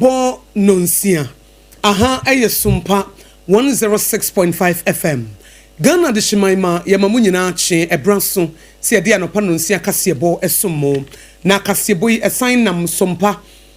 abo nonsia aha eye SOMPA 106.5 FM Ghana de Shimaima yamamu nyina che ebraso se de anopa nonsia kasebo esomo na kasebo yi assign nam SOMPA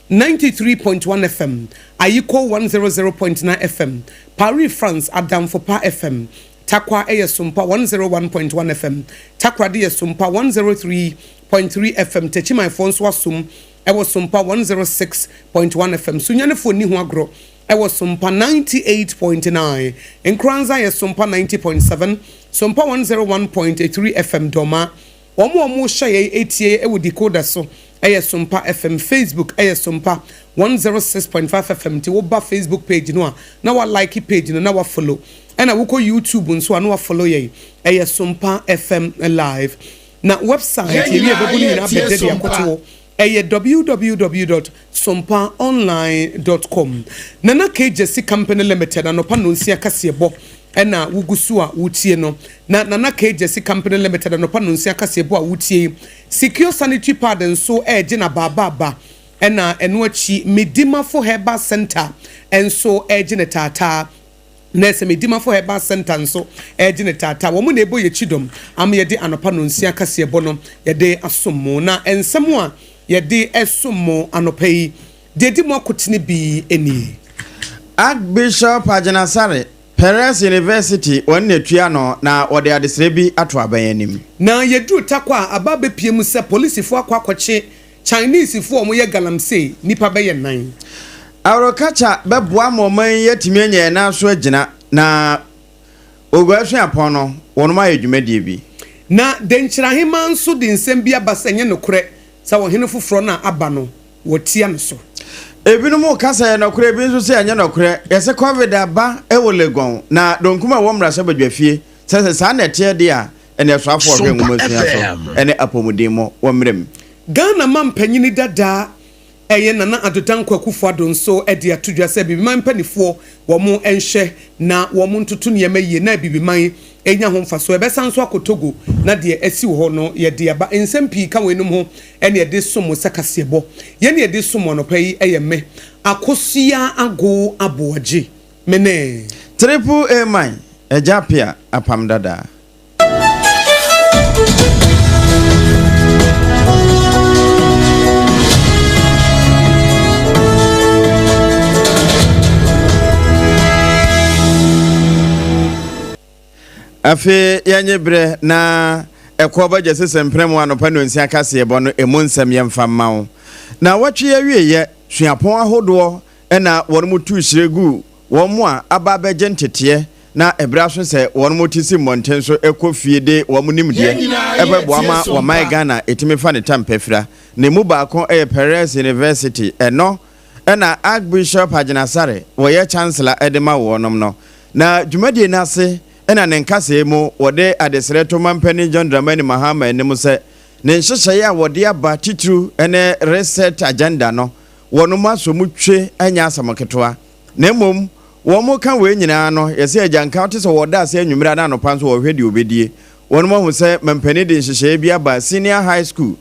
93.1 FM Ayiko 100.9 FM Paris France Adamfopa FM Takwa eye SOMPA 101.1 FM Takwa de SOMPA 103.3 FM Techimai Fonso Wasum ewo SOMPA 106.1 FM sunyane fo ni ho agro ewo SOMPA 98.9 Nkranza ye SOMPA 90.7 SOMPA 101.3 FM Doma omo hye etie ewo decoder so eye SOMPA FM Facebook eye SOMPA 106.5 FM ti wo ba Facebook page no na wa like page no na wa follow and I will YouTube nso anu wa follow ye eye SOMPA FM live na website ye bebuli na bede de akoto www.sompaonline.com Nana KJC Company Limited anopa nonsia kasebo ena wugusu a wutie no na Nana KJC Company Limited anopa nonsia kasebo a wutie secure sanitary pad nso eje na baba ena eno achi Medima for Herbal Center enso eje ne tata Nese Medima for Herbal Center nso eje ne tata wo mu na ebo ye chidom am ye de anopa nonsia kasebo no ye de asomo na ensemo a yedi esumo anopei dedi mo kotini bi eni Archbishop Ajanasare Perez University wonne tua no na wode adesere bi ato abayanim na yedu takwa ababe piem se police fo akwakoche Chinese fo mo ye galamsey nipa be ye nan Arokacha beboa moman yetimi enye na so agina na ogwahwe apon no wonoma yedwumadie bi na denchirahema nso de nsem bi abasenye nokure sa wo hene foforo na aba no wotia no so ebinum kasa na kure bi nso se anya na kure yese covid aba ewo legon na donkuma wo mra se badwafie se sa na tie de a ene so afo hwe ngumasia so ene apomudimo wo mrem Ghana mampanyini dada eye nana adodan kwakufu ado nso ede atudwa se bibiman panifo wo mo enhwe na wo mo ntutu ne yemaye na bibiman enya ho mfa so ebesa nso akotogo na de esi wo ho no ye de aba ensempii ka wenum ho ene ye de somo sakasebo ye ne ye de somo no pai eyeme AKOSUA ago aboaje mene triple A man ejapia APAM dada afi yanyebre na ekoba jese semprem anopa no nsia kase ebo no emu nsem yemfa mawo na watwe yawieye suapon ahodo na wormutu hyiregu womo a aba beje ntete na ebraso se wormutisi monten so ekofie de womunimde ebeboama wo mai Ghana etimifa ne tampefra ne mu baako Perez University eno na Archbishop Ajanasare wo ye chancellor edema wonom no na dwumadie nase ena nenkase mu wode adesere to mampani John Dramani Mahama enim se ne nhyehyeye a wode aba titru ene reset agenda no wonoma so mutwe anya asamoketoa na mom wo mo kan we nyina no yese ajanka wote so wode ase anwumira na no panso wo hwede obedie wonoma hu se mampani de nhyehyeye bi aba senior high school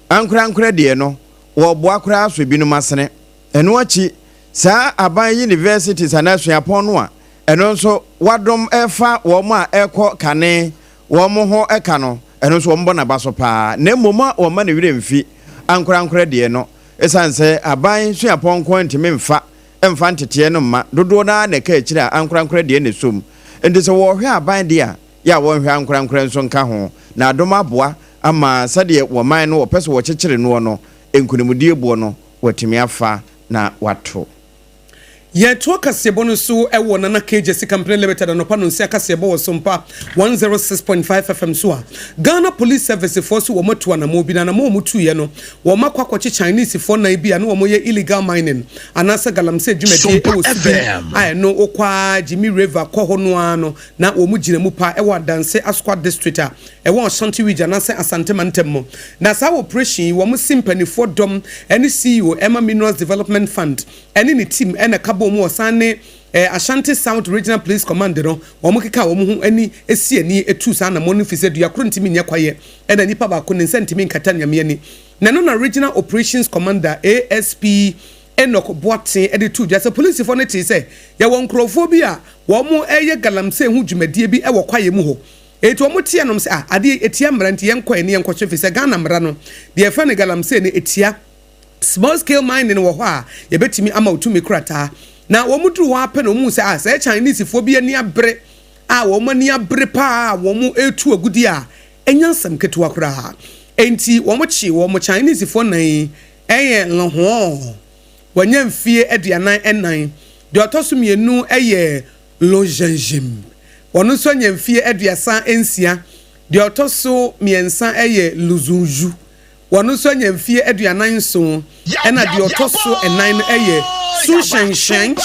ankura de no wo boa kura aso bi no masene eno achi saa aban universities anasuapon no a eno nso wadom efa wo ma ekọ kane wo mo ho eka no eno nso wo mbo na baso pa na mmoma wo ma ne wire mfi ankura de no esanse aban suapon ko ntime mfa ntete no ma dodo na na ka akira ankura de ne som enti so wo hwe aban de a ya wo hwe ankura nso nka ho na adom aboa ama sade wo man no wo pese wo kyekere no enkunimudie buo no watimi afa na wato ye to kasebo no so ewo Nana KJC Company Limited anopa no nsia kasebo wo SOMPA 106.5 FM so a Ghana Police Service force wo matu na mo bi na mo mutu ye no wo makwakoche Chinese for na bi na wo ye illegal mining anasa galamse dwumade ewo sibi ai no okwa Jimmy River kɔ ho no ano na wo mu gina mu pa ewo Adanse ACCRA district a ewo Ashanti region anasa Asante Mantem na sa operation wo mu simpanifo dom ene CEO Emma Minerals Development Fund ene ni team ene bomu osane Ashanti South Regional Police Command no omukeka omuhu ani esi ani etu sa na monu fise dua kro ntimi nya kwaye ena nipa ba ko ne sentimi nkata nyame ani na no na Regional Operations Commander ASP Enoch Boatin ede tu dwa se police for ne ti se ye won krofo bi a wo mo eye galamse hu dwumadie bi e wo kwaye mu ho eti wo mo tie nom se ade etia mranti yen kwa ne yen kwa hwe se Ghana mra no de e fa ne galamse ne etia small scale mining wo ho a ye betimi ama otumi krata na wo mu duru wo apɛ no mu se se Chinese fo bi ani abre a wo mo ani abre pa wo mo etu agudi a enyansam ketewa kura enti wo mo chi wo mo Chinese fo nan eye loho wanya mfie aduanan enan de otoso mienu eye lojanjim wono so nya mfie aduasa ensia de otoso miensa eye luzunju wono so nya mfie aduanan so ena de otoso enan eye sushanshan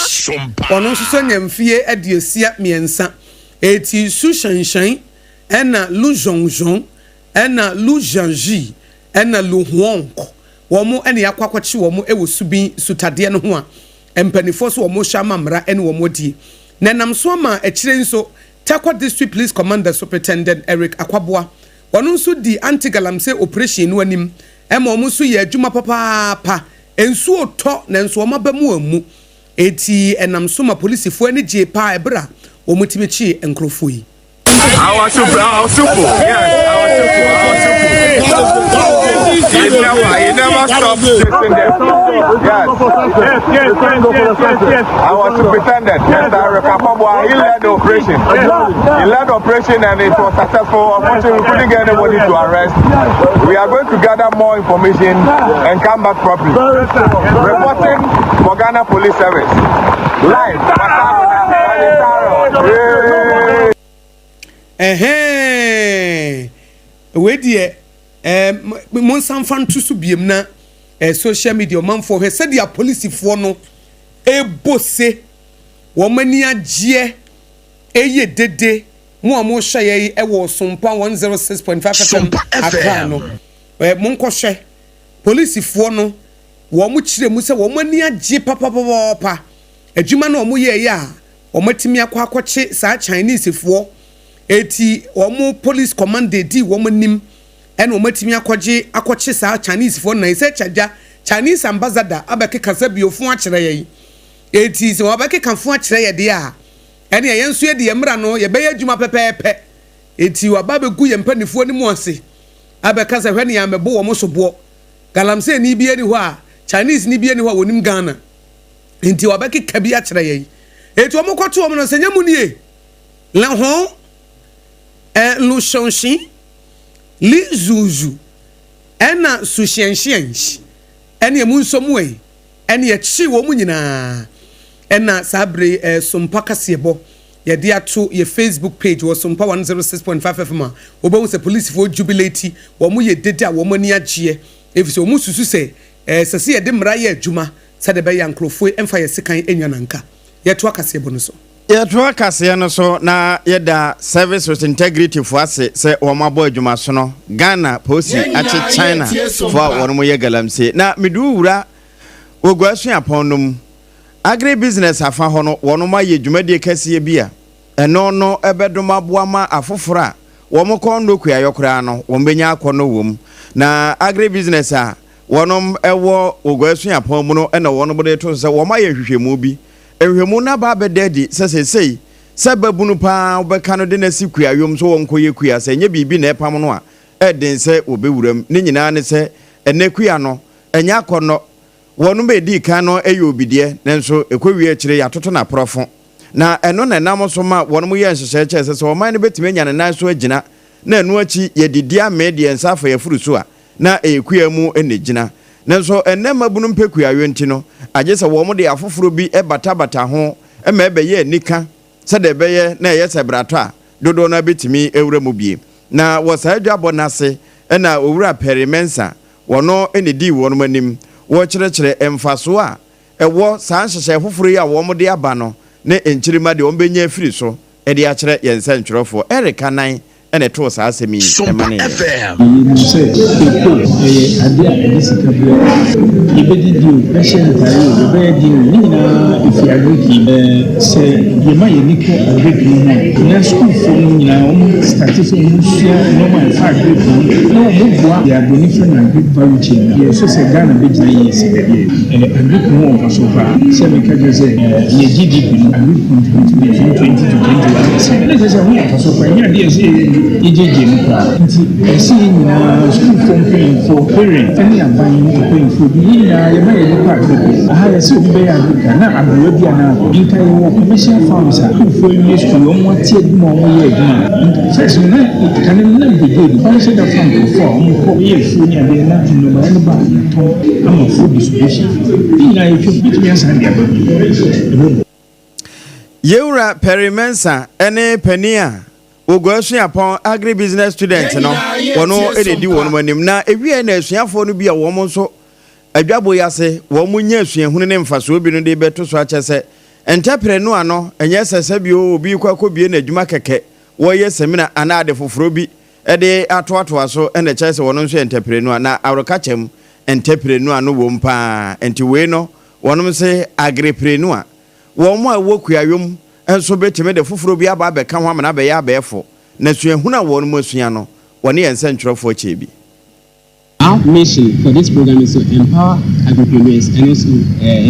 wono so nya mfie aduasia miensa eti sushanshan ena lujonjon ena lujanji ena luhwonko womo ene yakwakwachi womo ewo subi sutade no ho a empanifo so womo hwama mra ene womo die nanam so ma akire nso Takwa District Police Commander Superintendent Eric Akwaboa wono nso di anti-galamsey operation no anim ema womo so ye adwuma papa ensu oto na enso womo bamu amu eti enam so ma police fo ani je pa ebra womo timichi enkrofo yi our super yes He never stopped sitting there. Yes. Our superintendent, Eric Akwaboa, he led the operation. He led the operation and it was successful. Unfortunately, we couldn't get anybody to arrest. We are going to gather more information and come back properly. Reporting for Ghana Police Service. Live. We dear. Monsan fan to subiem na social media man for he said dia police for no ebose wo mani agye eye dede mo amo hye e wo SOMPA 106.5 AKOSUA no mon kohwe police for no wo mo kire mu se wo mani agye papa adwuma na wo ye ya wo matimi akwakoche sa Chinese for eti wo mo police commander di wo manim and omatimi akoche sa Chinese for na ise chaja Chinese ambassador abeke kasa biofun akere ye eti se wabeke kanfun akere ye de a ene ye nso ye de mra no ye beye adwuma pepepe eti wababegu ye mpanifo ni mu ose abeka se hwe ne ya mebo wo mosobo galamse ni bi eni ho a Chinese ni bi eni ho a wonim Ghana enti wabeke kabi akere ye eti omokoto wo no senya mu nie la ho lu shonshi li zuzu ena sushianshianshi ene emu nsomwe ene ye chi wo mu nyina ena sabre SOMPA kasebo ye de ato ye Facebook page wo SOMPA 106.5 FM obo se police for jubilate wo mu ye dede a wo mani agye efise wo mu susu se sese ye de mra ye adwuma se de be yankrofo emfa ye sekan enyananka ye to akasebo no so Yɛtoa kaseɛ no so na yɛda service with integrity for ase sɛ wɔn abɔ adwuma so no Ghana posi ache China for wɔn mo yɛ galamsey na medu wura ogwasu apɔn no mu agri business afa hɔ no wɔn mo ayɛ dwumadie kɛseɛ bi a ɛno no ɛbɛdom aboa ma afoforo a wɔn kɔ ndoku ayɔkora no wɔn benya akɔ no wom na agri business a wɔn ɛwɔ ogwasu apɔn mu no ɛna wɔn bɔ de to sɛ wɔn ayɛ hwehwɛmu bi ehwemu na ba bededi sesesei sababunu pa obeka no de na sikua yom so wonko yekua se nya bibi na epam no a eden se obewuram ne nyina ne se enekua no enya akono wonu be di kan no eyo obidie nenso ekwawie akire yatoto na profo na eno na nam so ma wonu mo ye nhyehyɛ kyɛ se o man ne betime nya ne nan so agina na enu achi ye didia media nsafa ya furu so a na ekua mu enegina nenso enema bunu mpekua yonti no agye se wo mo de afoforo bi bata ho ema ebeye nika se de beye na ye sebrato a dodo na betimi ewura mu bie na wo sa adwabo nase na owura perimensa wono enedi wono manim wo kyerɛkyerɛ emfaso a ɛwɔ saa hyehyɛ afoforo yi a wo mo de aba no ne enkyirima de wo benya afiri so de akyerɛ yensa ntwerɛfo Erika nan ene to saa asemi emane say ade a edisika bio yebedi dio patient ayo yebedi nina if you agree say yema yeniko agree na school for nina start so musia no my fact no mugwa ya benefit na agree value chain ye so say Ghana be na yes agree mo on so far say me ka say ye GDP agree contribute 20 to 21%. Let's say we are so far here dey say EJJ no pra nti see nina school for parents any aban paying for nina ye may dey part aha ye say obi be ya na abuwe bia na nka ye wo commercial farms a for you school on what tie bi mo ye aduma first na kan na be good how say that farm for mo ye fu ni ade na no ma no ba to am food distribution nina ye fit bit me asan dia ba Yeura Perimensa ene penia Ogosu upon agribusiness students no wono ededi wono manim na ewie na asuafo no bia wo mo so adwabo yase wo mo nya asuahunu ne mfaso bi no de beto so achese entrepreneur no enye sese bi obi kwakobie na adwuma keke wo ye seminar ana ade foforo bi ede atoato so ene chese wono nso entrepreneur na awroka chem entrepreneur no wo mpa enti we no wono se agripreneur wo mo awokuayom enso betime de foforo bi aba beka ho amana be ya abefo na suahuna won mo asua no woni ensentrofo chebi. Our mission for this program is to empower agripreneurs and also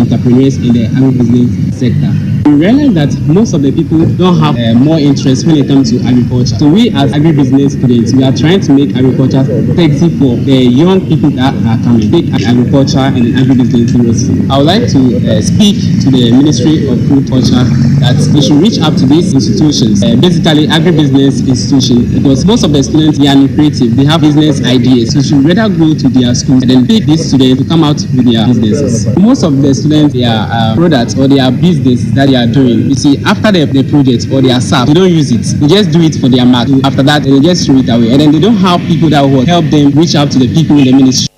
entrepreneurs in the agribusiness sector. We realize that most of the people don't have more interest when it comes to agriculture. So we as agribusiness students, we are trying to make agriculture sexy for the young people that are coming. Take agriculture and agribusiness seriously. I would like to speak to the Ministry of Food Culture that they should reach out to these institutions, basically agribusiness institutions, because most of the students, they are creative, they have business ideas. So you should rather go to their schools and then pick these students to come out with their businesses. Most of the students, their products or their business that they are doing, you see, after the project or their staff, they don't use it. They just do it for their mark. After that, they just throw it away. And then they don't have people that will help them reach out to the people in the ministry.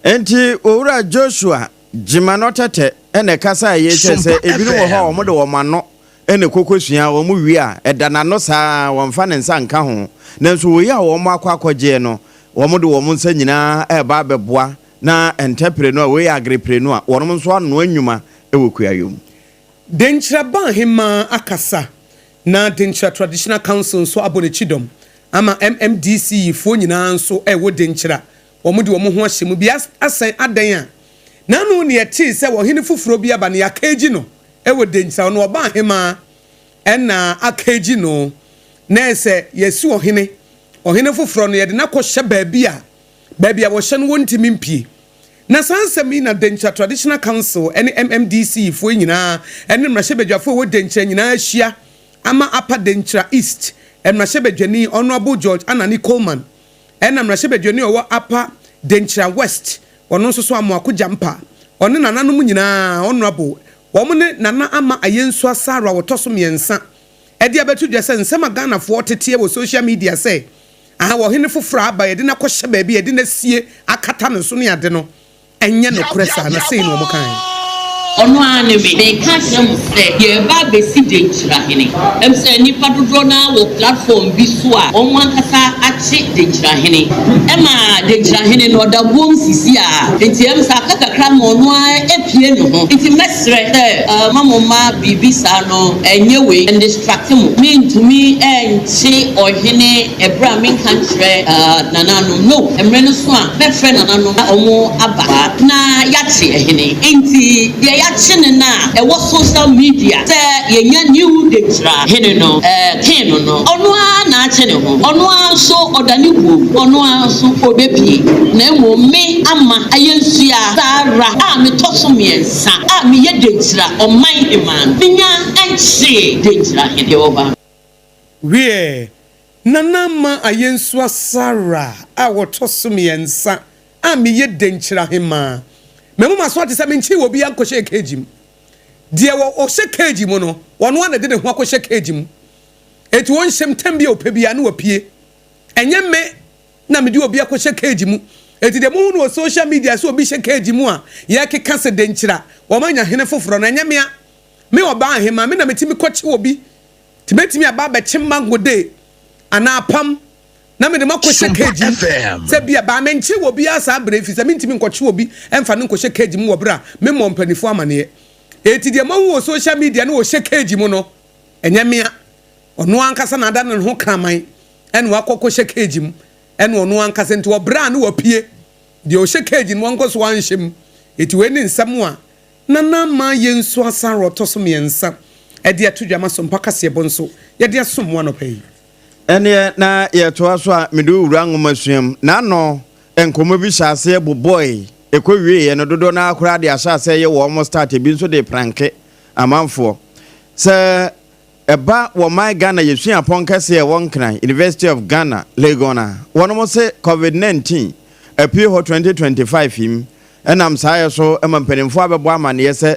Enti Owura Joshua Jimanotete ene kasa ye chese ebinu wo ha omo de wo mano ene kokosua wo mu wi a edana no saa wo mfa ne nsa nka ho nanso wo ya wo mo akwakoje no wo mo de wo mo nsa nyina e ba beboa na entrepreneur we agripreneur wo no nso ano anwuma e wo kuayom Denchira ban hima akasa na Denchira Traditional Council nso abonechidom ama MMDC fo nyina nso e wo Denchira wo mo de wo mo ho ahyemu bi asan adan a nanu ne yeti se wo hene fufuro bi aba ne akaji no e wo Denchira no ban hima na akaji no na se yesi wo hene fufuro no yede na ko hye baabi a wo hye no wontimi mpie na sansemi na Denchira Traditional Council ene MMDC fo nyina ene mrahye badwafo wo Denchira nyina ahia ama apa Denchira East mrahye badwani Honorable George Anani Coleman ene mrahye badwani owo apa Denchira West ono nso so amoako jampa one nananom nyina Honorable wo ne nana ama ayensu asara wotoso miensa edi abetu dwese nsema Ghana fo tete wo social media say aha wo hene foforo aba yede na kohye baabi yede na sie akata no so ne ade no enye no kresa na sei no mo kan ono ane me de ka kyem se ye ba be si Denchira hene em se nipa dodo na wo platform bi so a onwa kasa achi Denchira hene ema Denchira hene no da bom sisi a enti em sa kakakra mo no a epie no ho enti mesre mamoma bibi sa no enye we and distract mo me ntumi enchi ohene ebra me kan kire nanano no emre no so a be friend nanano omo aba na yachi ehene enti yachine na e wo social media say yenya new Denchira hene no ken no ono a na achene ho ono a so odani wo ono a so obepi na mo me ama ayensua sara a me toso miensa a me ye Denchira oman eman binya enche Denchira hene oba wie nanama ayensua sara a wo toso miensa a me ye Denchira hema memu maso ate se menchi wo bi ankoshe kejim de wo o hye kejim no wono ana de ne ho akoshe kejim eti won hyem tambia opabia na wapie enye me na me de obi akoshe kejim eti de mu no social media so obi hye kejim a ye keka se Denchira wo manya hene foforo na enye me oba ahema me na metimi koche obi timetimi aba ba chimma ngode ana APAM na me de makɔhye keji sɛ bia ba menchi wo bia sa brefi sɛ mentimi nkɔkye obi emfa ne nkɔhye keji mu wɔ bra me mmɔ mpanifo amane eti de mawu wɔ social media ne wɔ hye keji mu no enye mea ɔno ankasa na ada ne ho kraman ɛne wakɔkɔhye keji mu ɛne ɔno ankasa nti wɔ bra ne wɔ pie de o hye keji no wankɔ so anhyem eti we ne nsɛm a na ma yensu asa roto so miensa ɛde atodwama so mpaka se bonso yɛde asom wa no pɛyi ɛne na yɛtoa so a mede wura nwoma suam na no enkomo bi hyase boboi ekɔwie yɛ no dodo na akora de ahyase yɛ wɔ mo start bi nso de pranke amanfo sɛ ɛba wɔ my Ghana yɛsua pɔnkɛse yɛ wɔn kran University of Ghana Lagona wɔn mo se COVID-19 apie ho 2025 him ɛnam saa yɛ so ɛma mpanimfo abɛbɔ amaneɛ sɛ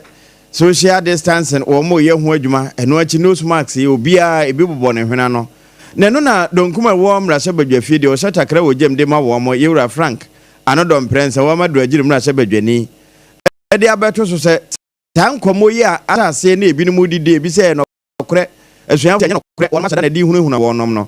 social distancing wɔn mo yɛ ho adwuma ɛno akyi nose mask yɛ obiara ebi bobɔ ne hwena no na no na donkuma wɔ mmarahyɛ badwafie deɛ ɔhyɛ takra wɔ gyem de ma wɔn mo yɛwura Frank anodɔm prensa wɔn ma do agyiri mmarahyɛ badwani ɛde abɛto so sɛ taa nkɔmɔ yi a atase na ebi no mu didi ebi sɛ nɔkorɛ asuafo yɛ nɔkorɛ wɔn asada na di hunahuna wɔn no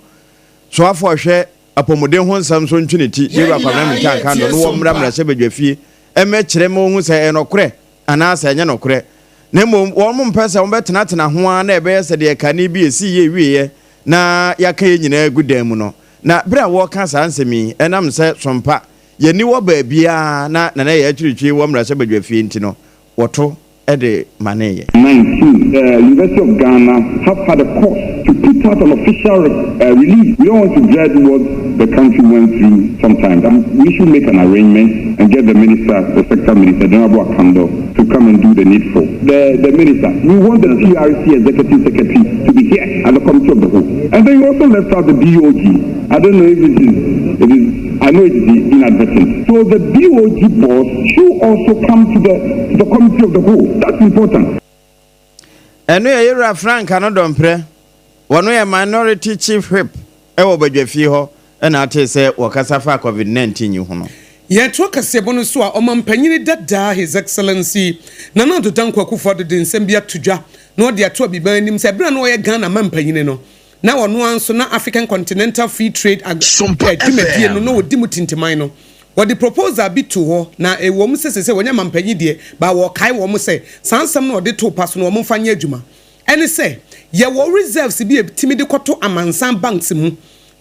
so afɔ hwɛ apɔmuden ho nsɛm so ntwene ti yɛwura kwamna mi kan kan no wɔn mmarahyɛ badwafie ɛmɛkyerɛ mo hu sɛ ɛnɔkorɛ anaasɛ ɛnyɛ nɔkorɛ na mmom wɔn mo mpɛ sɛ wɔn bɛtenatena ho a na ɛbɛyɛ sɛ deɛ kane bi esi yɛ wieɛ na yɛaka yɛ nyinaa gu dan mu no na bere a wɔka saa nsɛm yi ɛnam sɛ sompa yɛni wɔ baabia na yɛ atwiritwi wɔ mmarahyɛ badwafie nti no wɔto ɛde maneyɛ 19 University of Ghana have had a course to put out an official release. We don't want to dread what the country went through sometimes. We should make an arrangement and get the minister, the sector minister, Honorable Akando, to come and do the needful. The minister, we want the CRC executive secretary to be here at the committee of the whole. And then you also left out the BOG. I don't know if I know it is inadvertent. So the BOG board should also come to the committee of the whole. That's important. And we are Frank anodom pre. One way minority chief whip. Ewo badwafie ho na ate se wakasa fa COVID-19 yu hono. Ye to kase bono so a omampanyini dada His Excellency Nana Dankwa Akufo-Addo de nsɛm bi atodwa na ɔde ato abiban nim sɛ bra na ɔyɛ Ghana mampanyini no. Na wɔno anso na African Continental Free Trade Agreement no no odi mu tintiman no. Wɔde proposal bi to hɔ na ɛwɔ mu sɛ wɔnya mampanyi deɛ ba wɔkae wɔ mu sɛ sansɛm na ɔde to pa so na wɔn mfa nyɛ adwuma ɛne sɛ yɛwɔ reserves bi timi de kɔto amansan banks mu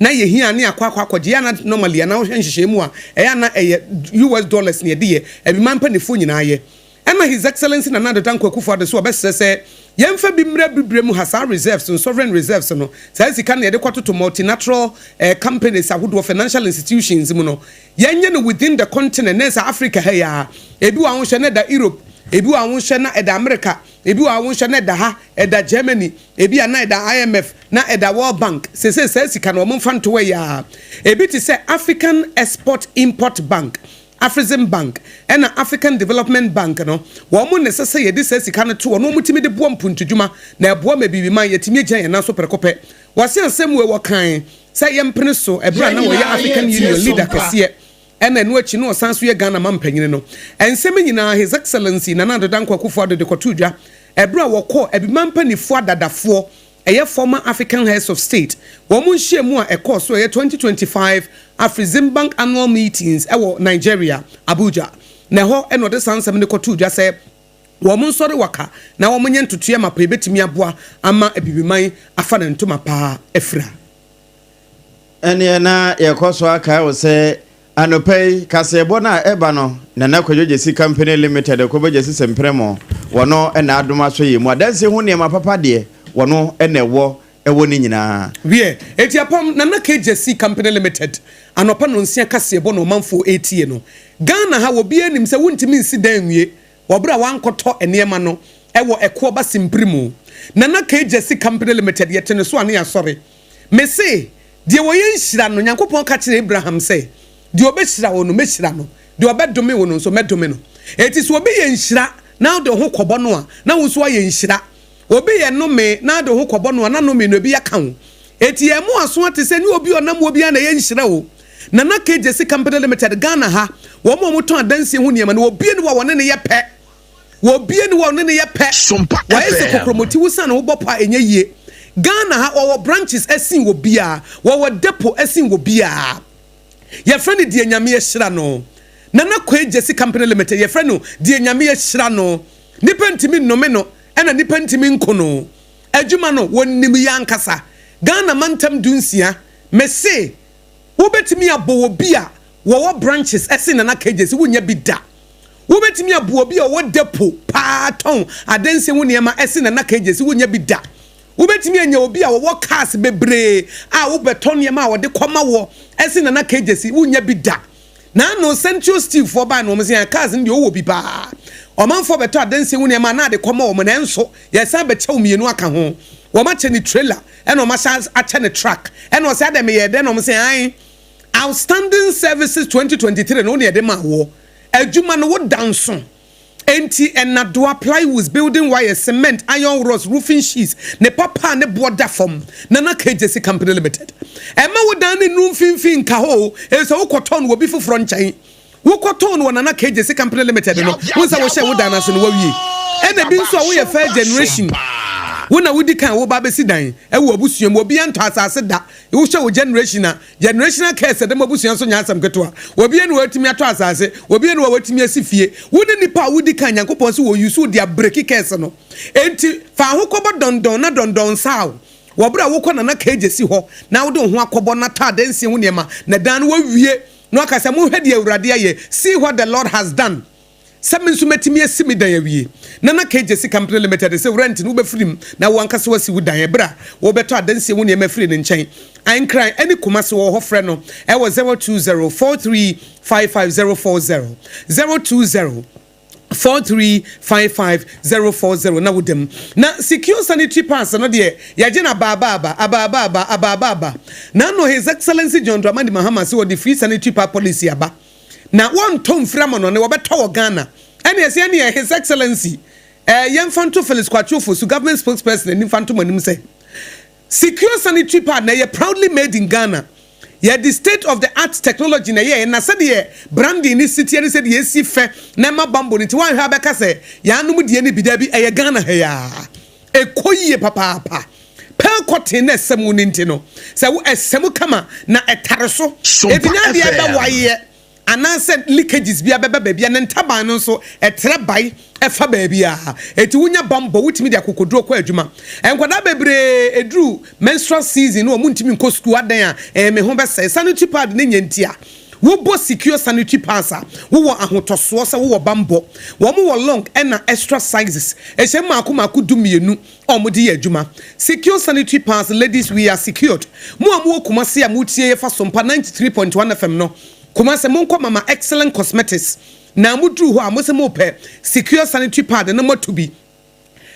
na yɛhia ne akɔgye ya na normally na wohwɛ nhyehyɛ mu a ɛyɛ na ɛyɛ US dollars ne yɛde yɛ ɛbi mampanifo nyinaa yɛ ɛna His Excellency Nana Dankwa Akufo-Addo so ɔbɛsɛ sɛ yɛmfa bi mmra bibre mu hasa reserves and sovereign reserves no saa sika na yɛde kɔto to multilateral companies ahodoɔ financial institutions mu no yɛnyɛ no within the continent nesa Africa ha ya ebi wa ahonhwɛ na da Europe ebi wa ahonhwɛ na da America ebi wa ahonhwɛ na da ha da Germany ebi na da IMF na da World Bank sese saa sika na ɔmo mfa nto wɔ ya ebi te sɛ African Export Import Bank Afrizim Bank and African Development Bank no wo mo necessary yedi sɛ sika no to no mutimi de boa mpuntudwuma na boa ma bibi man yetimi agyan na so prekopɛ wase ansɛm we wo kan sɛ yɛmpene so ebra na wo yɛ African Union leader kɛseɛ ɛna no akyi no san so yɛ Ghana mampanyine no ensɛm nyinaa His Excellency Nana Dankwa Akufo-Addo de kɔtudwa ebra wo kɔ ebi mampanifo adadafoɔ ɛyɛ former African heads of state wɔn mo nhyiam mu a ɛkɔ so ɛyɛ 2025 Afrizim Bank annual meetings ɛwɔ Nigeria Abuja na hɔ ɛna ɔde sansɛm ne kɔto dwa sɛ wɔn mo nsɔre waka na wɔn nyɛ ntotoe ma pɛ betumi aboa ama abibiman afa ne ntoma paa afira ɛne na yɛkɔ so aka wo sɛ anopɛi kasɛbɔ na ɛba no Nana Akwadwo Company Limited ɛkɔbɛgye sisɛmprɛmo wɔno ɛna adoma so yɛ mu adanse ho nneɛma papa deɛ wɔno ɛna ɛwɔ ni nyinaa wie eti apam Nana KJC Company Limited anopa no nsia kasɛbɔ no manfo 80 no Ghana ha obi anim sɛ wontimi nsi dan wie wɔbra wankɔtɔ nneɛma no ɛwɔ ɛko ba simprimu Nana KJC Company Limited yɛtene so ane asɔre me se deɛ wɔyɛ nhyira no Nyankopɔn ka kyerɛ Abraham sɛ deɛ obɛhyira wo no mɛhyira no deɛ obɛdome wo no nso mɛdome no eti so obi yɛ nhyira na de ho kɔbɔ no a na wo so ayɛ nhyira obi yɛ no me na de ho kɔbɔ no a na no me no bi yaka wo eti emu aso ate sɛ ni obi onam obi na yɛ nhyira wo Nana KJC Company Limited Ghana ha wo mo ton adansi ho niema na obi ni wa wone ne yɛ pɛ wo bie ni wa wone ne yɛ pɛ wa ese kokromoti wo san wo bɔ pa enye yie Ghana ha our branches esin wo bia our depot esin wo bia your friend di enyame ehira no nana kwejesi company limited your friend no di enyame ehira no nipa ntimi nnome no ena nipa ntimi nkono adwuma no wonnim yankasa Ghana mantam dunsia mese wobetimi abo bia wo branches esin nana kwejesi wonya bi da wobetimi abo bia wo depot pa ton adense wo niema esin nana kwejesi wonya bi da wobetimi anya obi a wo cars bebre a wo beton niema a wo de koma wo esin nana kwejesi wonya bi da na no central steel for ba no mse cars ndi wo bi ba omanfo beto adense wo niema na de koma wo na enso yesa bechew mienu aka ho wo ma che ni trailer eno ma sha ache ni truck eno se ade me ye de no mse an outstanding services 2023 no ne de ma wo adwuma no wo danso enti enado apply was building wire cement iron rods roofing sheets ne papa ne border form nana KJC company limited ema wo dan ne num finfin ka ho e so wo koton wo bi foforo nchen wo koton wo nana KJC company limited no wo sa wo hye wo dan ase no wo wie ena bi nso wo ye first generation wona wudi kan wo ba besi dan e wo abusuam obi anto asase da wo hye wo generational case dem abusuam so nya asam keto obi enu watimi ato asase obi enu watimi asifie woni nipa wudi kan yankopon so wo use dia break case no enti fa ho kobo dondon saw wo bra wo kona na KJC ho na wo de ho akobo na ta dansi ho niema na dan wo wie no akasa mo hwede awurade aye see what the Lord has done. Seven sumetimi asimi dan awie nana KJC company limited say rent no be free na wo ankasa wasi wo dan ebra wo beto adanse wo ne ma free ne nchen an cry any komase wo ho frɛ no e wo 0204355040 0204355040 na wodem na secure sanitary pass no de yaje na ababa na no his excellency John Dramani Mahama say wo the free sanitary pass policy aba na one tom framo no ne wo beto Ghana and yes any his excellency Yemfanto Felix Kwachofo so government spokesperson and Yemfanto manim say secure sanitary pad na ye proudly made in Ghana ye the state of the art technology na ye na said ye branding ni city and said ye si fe na ma bambo ni ti wan ha beka say ya anum de ni bida bi eye Ghana ha ya ekoyie papa pel cotton na semu ni ntino say wo esemu kama na etare so ebinya de ebe waye ananse leakages bia beba bia ne ntaban no so etre bai efa baabia eti wunya bambo wutimi de akokodro kwa adwuma enkwada bebre edru menstrual season no mu ntimi nko school adan a me ho bese sanitary pad ne nyantia wo bo secure sanitary pass wo ahotoso se wo bambo wo mo long na extra sizes ehye maako dumienu omode ye adwuma secure sanitary pass ladies we are secured mo amu Kumasi amutie fa SOMPA 93.1 FM no Kumasi monko mama excellent cosmetics na mudru ho amose mo pe secure sanitary pad na motubi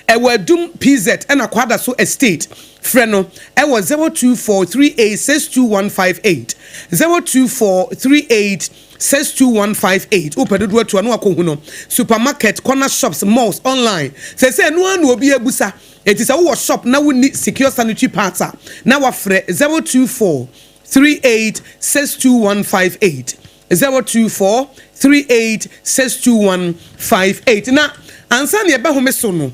e wadum PZ na kwada so estate freno e was 0243862158 0243862158 opedo to anu akohu no supermarket corner shops malls online say no anu obi abusa it is a wo shop na we need secure sanitary pads na wa frɛ 0243862158 0243862158 na ansa ne ebe ho meso no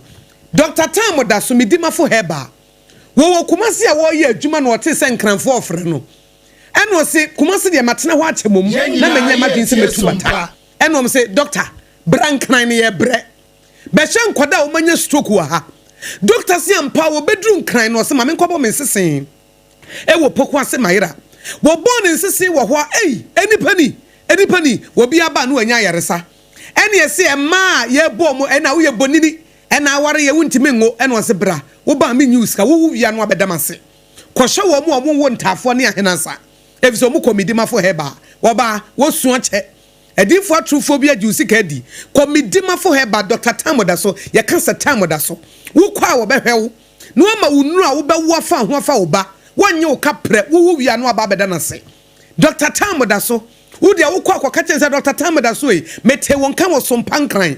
Dr. Tam da so medimafo heba wo Kumasi a wo ye adwuma na ote se nkranfo ofre no eno se Kumasi de matena ho achemom na menye madinse metubata eno se doctor brankran ne ye bre be hye nkoda o manya stroke wa ha doctor se ampa wo bedru nkran no se ma menkobo mensesen e wo poku ase mayira wo born nsesen wo ho enipani wo bia ba no anya yaresa ene ye se ma ye bo mo ena wo ye bonini ena aware ye wuntime ngo ena ose bra wo ba me news ka wo wia no abedamase kohye wo mo wo ntafo ne ahenansa efiso mo komidimafo heba wo ba wo suo che edifo atrofobia juice ka di komidimafo heba Dr. Tamoda so ye kansa Tamoda so wo kwa wo behwewo no ama wunu a wo bewo afa ho afa wo ba wonye wo kapre wo wia no aba abedanase Dr. Tamoda so wo dia wo kwa akoka chense Dr. Tamoda so mete won kan wo sompankran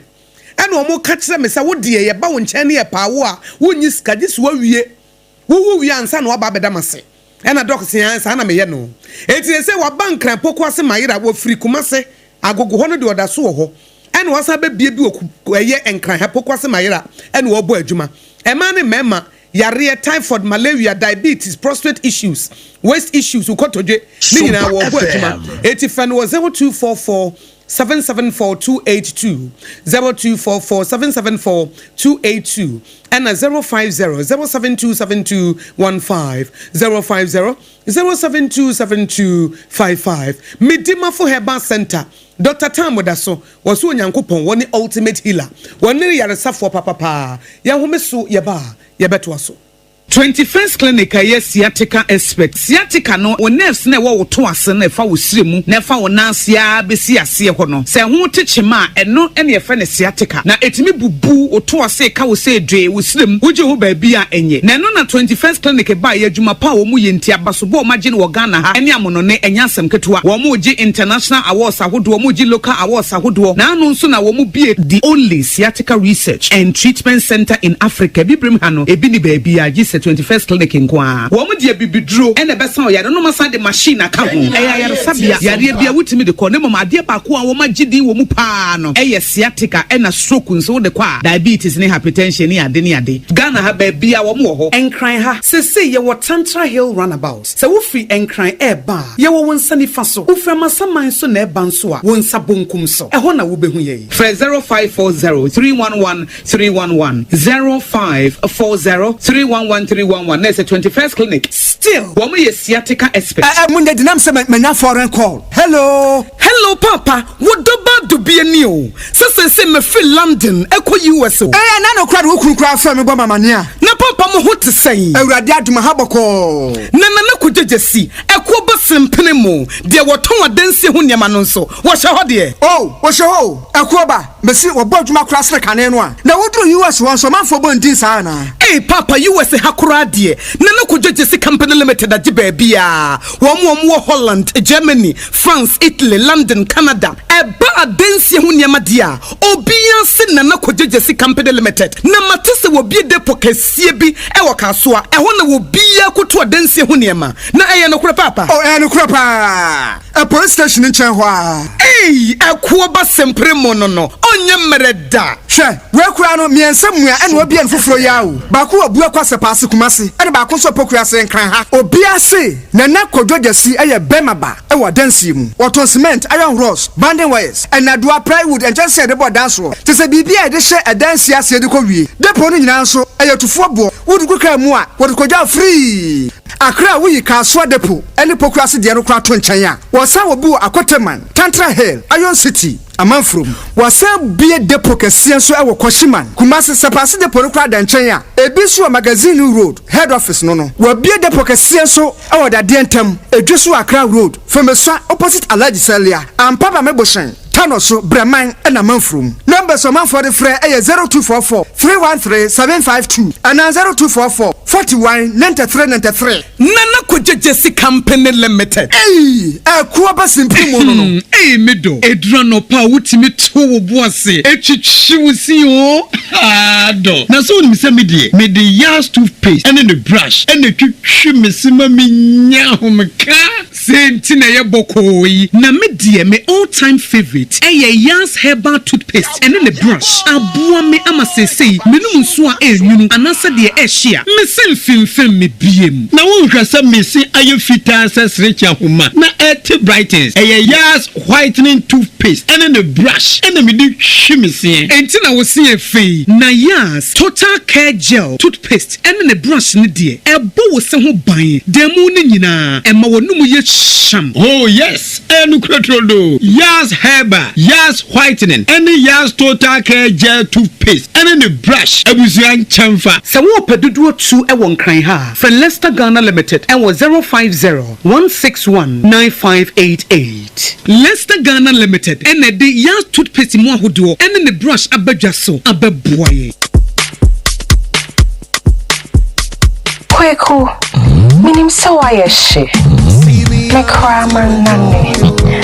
ena omo ka kire me se wo de ye ba wo nche ne ye paawo a wonyi skagis wo wie ansa na oba bedamase ena doctor ansa na me ye no eti se wa bankran poko ase mayira wo firi Kumase agogo ho no de oda so ho ena wasa ba bie bi wo ye enkran ha poko ase mayira ena wo bo adwuma ema ne mema yare typhoid, malaria, diabetes, prostate issues, waist issues, ukotoje, nina wo adwuma. 85 was 0244 774-282 0244-774-282 and 050-0727215 050-0727255 Midima for Heba Center Dr. Tamodaso was one yankupon one ultimate healer one yaresa for papa yahumesu yaba yabetwaso 21st clinic yes sciatica expert sciatica no o nerves na wo to ase na fa wo siremu na fa wo nansia besi ase ho no se ho techema eno ene ye fa ne sciatica na etimi bubu o to ase ka wo se dwe wo siremu wo je ho ba bia enye na no na 21st clinic ba ye adwuma pa wo mu ye ntia basobo magine wo Ghana ha ene amono ne enya asem ketewa wo mu je international awards ahodo wo mu je local awards ahodo na anu nso na wo mu bie the only sciatica research and treatment center in Africa bibrim ha no ebi ni ba bia 21st clinic nkwa wo mu de bibidro ene besa o yare no masa de machine aka ho yare sabia yare bia wutimi de ko ne mama ade ba ko a wo magidi wo mu pa no sciatica ena stroke nso de kwa diabetes ne hypertension ne ade Ghana ha ba bia wo mu ho enkran ha sese ye wo Tantra Hill runabout se wo free enkran ba ye wo wonsa ni fa so wo fra masaman so na ba nso a wonsa bonkum so ho na wo behu ye 0540 311 311 0540 311 Next 21st clinic. Still, woman is sciatica expert. Munde dinam se menya foreign call. Hello papa. What do be a new? Se me feel London, eko US. Na no crowd wo kura fa me gba mamania. Na papa mo ho te sei. Awurade aduma haboko. Na ko jejesi. Eko ba sempene mo. De woton adansi ho niam no nso. Wo hye ho de. Oh, wo hye ho. Eko ba. Mesi wo ba aduma kura sre kane no a. Na wo dru US won so manfo bo ndin sa na. Hey papa US hakura de. Na ko jejesi company limited agi ba bia. Wo Holland, Germany, France, Italy, London, Canada. Eba adansi ho niam de a. Obia se na ko jejesi company limited. Na matese wo bie depo kasie bi e wo kasoa. E ho na wo bia koto adansi ho niam. Na eye no kura papa. Oh, no kura pa. A police station in Chenhua. Hey, akuo ba sempre mo no. Onye mereda. Hwe, we kura no miensa mua ene obi en foforo yawo. Ba ko abu akwase paase kumase. Ene ba ko so pokura se nkran ha. Obi ase na kodwojasi eye bemaba e wo dansi mu. Waton cement, iron rods, banding wires, and adua plywood and just said about dance roll. Te se bibia e de hye e dansi ase de ko wie. Depo no nyina nso eye tufo bo. Wo du kwa mu a, wo kodwa free. Accra we AKOSUA depo ene pokura se de no kra to nchen a. Wo sa wo bu Akoteman, Tantra Hill, Iron City. Amanfrom wasa bie depo kese so e wo Koshiman Kumasi sepase depo no kra da nchen a ebi so magazine road head office no wa bie depo kese so e wo da de ntem edweso Accra road Femeswa opposite Alhaji Salia ampaba meboshen Tanoso Breman and Amanfrom numbers of man for the free 0244 313 752 and 0244 41 93 Nana Kojejesi Company Limited. Hey, akuaba simple mono. Hey, medo. Edrano pa wutimi to wo boase. Echichiwusi o. Do. Na so ni se medie. Me the yas toothpaste and the brush and the twitwi mesima menya homka. Senti na ye bokoyi. Na medie me all time favorite. Eye yas herbal toothpaste and the brush. Abua me ama sesei. Menum so a enwunu anasa de ehia. Mfimfim me biem na won hwasa mesi aye fita sesrecha homa na et brightens yas whitening toothpaste and the brush and me di hwimese enti na wo se afei na yas total care gel toothpaste and the brush ne de ebo wo se ho ban demu ne nyina ema wonum ye sham. Oh yes, enu krotrodo yas herbal yas whitening and yas total care gel toothpaste and the brush abusuan chamfa se wo pedudu tu e won kran ha for Leicester Ghana Limited and was 050-161-9588. Leicester Ghana Limited and the yas toothpaste mo ahodo and the brush abadwaso ababoye. Kweku minim so ayeshe me krama nane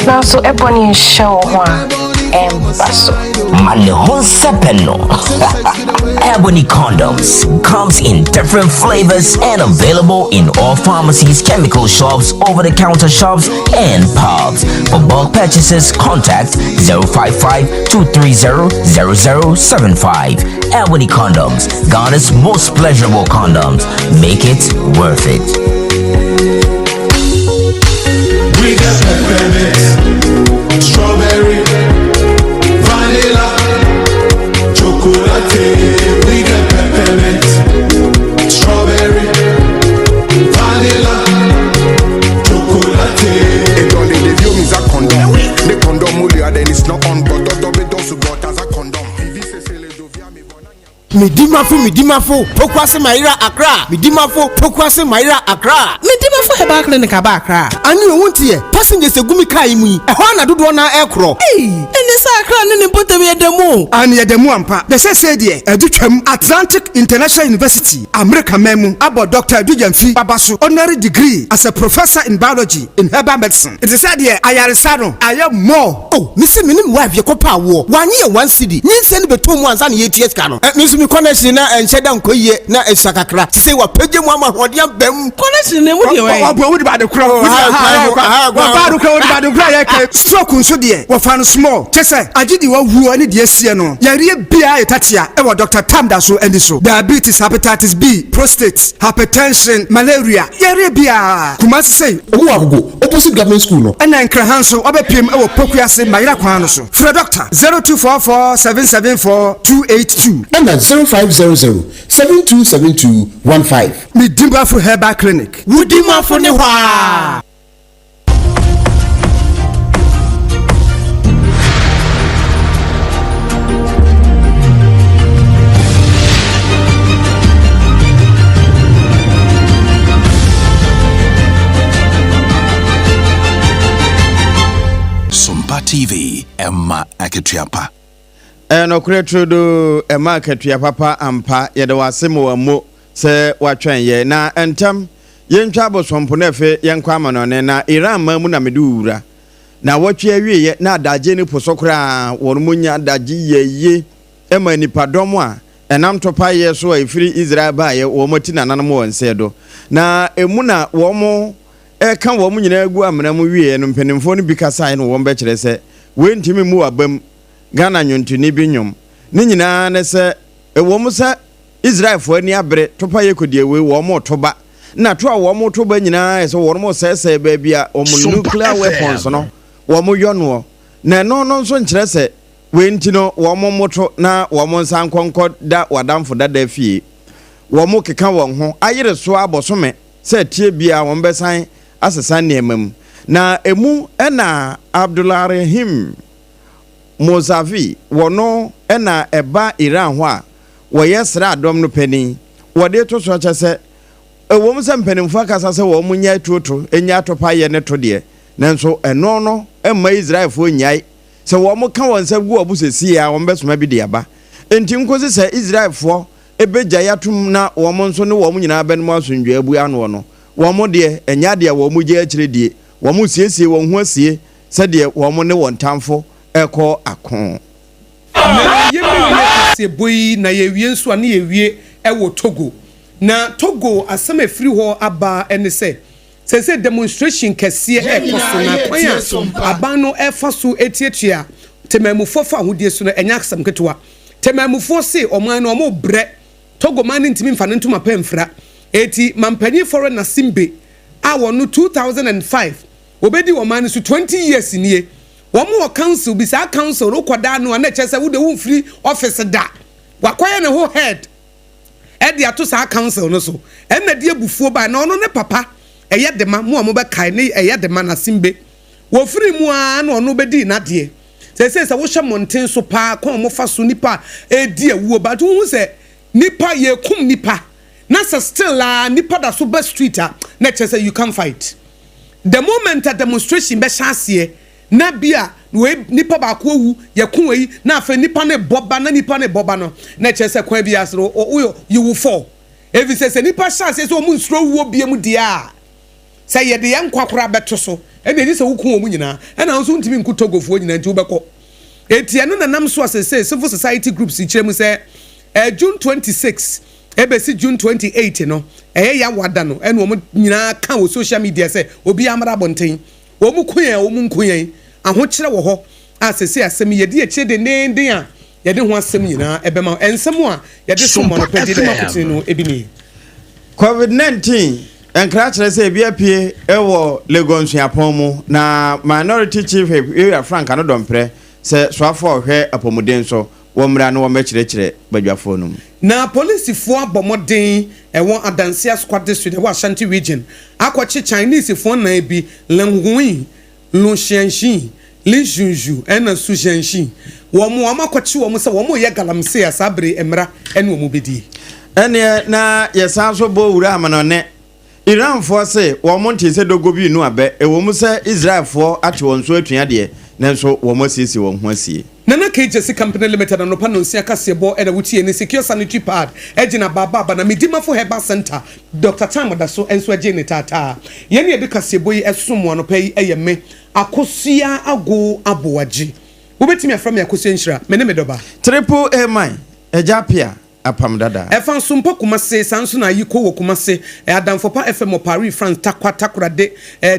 na so ebony show ho Embasso. Malehon Sepeno. Ebony Condoms comes in different flavors and available in all pharmacies, chemical shops, over-the-counter shops, and pubs. For bulk purchases, contact 055-230-0075. Ebony Condoms, Ghana's most pleasurable condoms. Make it worth it. We got peppermint, strawberry, vanilla, chocolate. We got peppermint, strawberry, vanilla, chocolate. It only the view is a condom. The condom only then it's not on, but it also got as a condom. Midimafo, Pokwase Maira Accra. Midimafo, Pokwase Maira Accra. Midimafo Heba Clinic Aba Accra. And you won't hear passengers a gumi kaimi. A Hana do one aircraft. Hey, and this Accra and put away the moon. And yet the Muampa, the Sadia, Educam, Atlantic International University, America Memu, about Dr. Dujanfi Babasu, honorary degree as a professor in biology in herbal medicine. It is said here, I am more. Oh, Missy Minim wife, your copa war. 1 year, 1 city. Need send the 2 months and 8 years canon. Miss connection na encheda nkoye na esakakra say wa page mu ama hodiam bam connection na mu de we wo de ba de kro wo ba de kro ya ka stroke nso de wo fa no small chese agidi wa wu ani de asie no yare bia etatia e wo Dr. Tamda so andi so diabetes, hepatitis B, prostate, hypertension, malaria yare bia kumasi say wo agogo opposite government school no na nkra so obepiem e wo pokuase mayira kwan no so for doctor 0244 774 282 and 0500-727215. Midimafo Herbal Clinic. Wudimafo ne hwa. SOMPA TV, Emma Aketiapa. No creature a market ya papa ampa ye de wasemo wa mo se watwen ye na entam ye ntwabo somponefe ye nkwama no ne na Iran ma mu na medura na watwe awie ye na adaje ni posokra worunya adaje ye ema nipadom a enam topa ye so afiri Israel ba ye wo moti nanan mo wonse do na emu na wo mo kan wo mu nyina agu amena mu wie no mpanimfo no bi kasa no wo mbe kire se we ntimi mu abam Ghana nyontuni bi nyom ne nyina ne se ewo mu se Israel fo ani abre topa ye kodie we wo mo toba na to a wo mo toba nyina ese wo mo sese ba bia o mo nuclear weapons no wo mo yono na no nso nkire se we ntino wo mo moto na wo mo nsan konko da wadamfo da da fie wo mo keka won ho ayire so abosome se tie bia wo mbesan asesan ne emam na emu na Abdulrahim Mozavi wono ena eba Iran ho a wo yesra adom no pani wo de to so chese wo mu se mpanimfo akasa se wo mu nya tuoto enya topa ye ne to de nanso eno no emma Israel fo nyai se wo mu ka won se gu obusesi a wo mbesoma bi de aba enti nkosi se Israel fo ebeja yatum na wo mu nso ne wo mu nyina ben mu asundwe abu ano no wo mu de enya de wo mu je akire die wo mu siesie wo ho asie se de wo mu ne won tamfo eko akon na ye boy na ye wie nso na ye wie wo Togo na Togo asem efiri ho aba ene se demonstration kese ekoso na kwanya aban no efaso etietua temamufo fa hodie so na enya asem ketewa temamufo se oman no omo bre Togo man ntimi mfa no ntuma pamfra eti mampanyi foreign na simbe a wono 2005 obedi oman so 20 years nie womo council bi sa council ro koda no na chese wo de wo free office da wakwaya ne ho head e ato sa council no so e na de abufuo ba na ono ne papa eye de ma mo be kai ne eye de ma na simbe wo free mu a na ono be di na de se wo hwe monten so pa kon mo fa so nipa e di awuo ba to hu se nipa ye kum nipa na se still nipa da so be street a na chese you can fight the moment a demonstration be chance na bia we nipa ba ko wu ye kun yi na afa nipa ne boba na nipa ne boba no na chese kwa bia asro you will fall if say nipa chance so mu nsro wu bia mu dia say ye de yan kwakora beto so e be ni se wu kun omu nyina e na nso ntimi nku Togofuo nyina nti wo beko etiano na nam so asese civil society groups kyerɛ mu sɛ June 26 ebesi June 28 no ya wada no ɛna wɔn nyinaa ka wɔ social media sɛ obi amara abɔnten wɔn nkuyen ahokyerɛ wɔ hɔ asese asɛm yɛde akyire de nenden a yɛde ho asɛm nyinaa ɛbɛma nsɛm a yɛde so mɔ no pɛde de makotin no ebi ni COVID-19 enkra kyerɛ sɛ ebi apie ɛwɔ Lagos Yapon mu na minority chief area Frank Anodompre sɛ soafo ɔhwɛ apɔmuden so wɔmra no wɔmɛkyerɛkyerɛ badwafo no mu na polisifoɔ abɔmɔden ɛwɔ Adansia Squad District ɛwɔ Ashanti region akɔkye Chinesefoɔ na bi Lenghui Luxianxin Linjunju ɛna Sujianxin wɔn akɔkye wɔn sɛ wɔn yɛ galamsey asabre emra ɛne wɔn bedi ɛne na yɛsan so bɔ wura amanɔne Iranfoɔ se wɔn nte sɛ dogo bi nu abɛ ɛwɔ mu sɛ Israelfoɔ ate wɔn so atua deɛ nanso wɔn asiesie wɔn ho asie Nana KJC Company Limited and Opano Sia Kasiebo and a Wuti and secure sanitary pad, Ejina Baba, and Midimafo Heba Center, Dr. Tamadaso and Swajene Tata. Yeni de Kasiebo as someone pay a me, AKOSUA ago aboaji. Ubetimi from Yakusenshra, Menemedoba. Triple A mine, a Japia. APAM dada. Efan sumpa kumase sansuna yiko wo kumase Adam fopa FM Paris France takwa de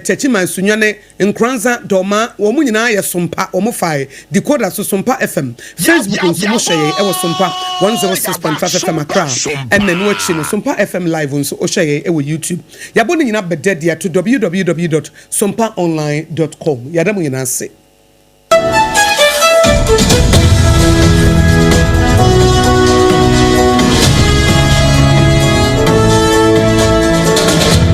techima sunyane nkranza doma wo mu nyina ye sumpa wo mu fae decoder so sumpa FM Facebook nso mo hye e wo sumpa 106.5 FM Accra enne no achi no sumpa FM live nso o hye e wo YouTube yabo ni nyina bedede to www.sompaonline.com yada mu nyina se